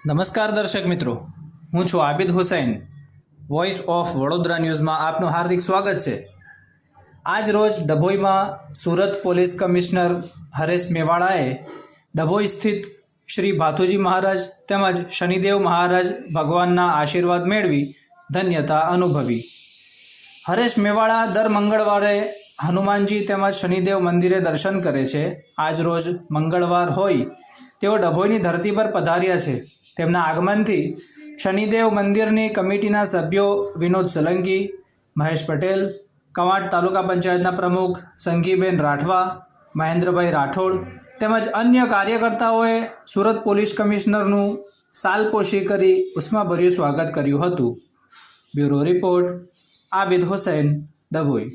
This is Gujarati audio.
નમસ્કાર દર્શક મિત્રો, હું છું આબિદ હુસૈન. વોઇસ ઓફ વડોદરા ન્યૂઝમાં આપનું હાર્દિક સ્વાગત છે. આજ રોજ ડભોઈમાં સુરત પોલીસ કમિશનર હરેશ મેવાડાએ ડભોઈ સ્થિત શ્રી ભાથુજી મહારાજ તેમજ શનિદેવ મહારાજ ભગવાનના આશીર્વાદ મેળવી ધન્યતા અનુભવી. હરેશ મેવાડા દર મંગળવારે હનુમાનજી તેમજ શનિદેવ મંદિરે દર્શન કરે છે. આજ રોજ મંગળવાર હોય તેઓ ડભોઈની ધરતી પર પધાર્યા છે. તેમના આગમનથી શનિદેવ મંદિરની કમિટીના સભ્યો વિનોદ સોલંકી, મહેશ પટેલ, કવાંટ તાલુકા પંચાયતના પ્રમુખ સંગીબેન રાઠવા, મહેન્દ્રભાઈ રાઠોડ તેમજ અન્ય કાર્યકર્તાઓએ સુરત પોલીસ કમિશનરનું સાલપોશી કરી ઉષ્માભર્યું સ્વાગત કર્યું હતું. Bureau report Abid Hussain, Dabhoi.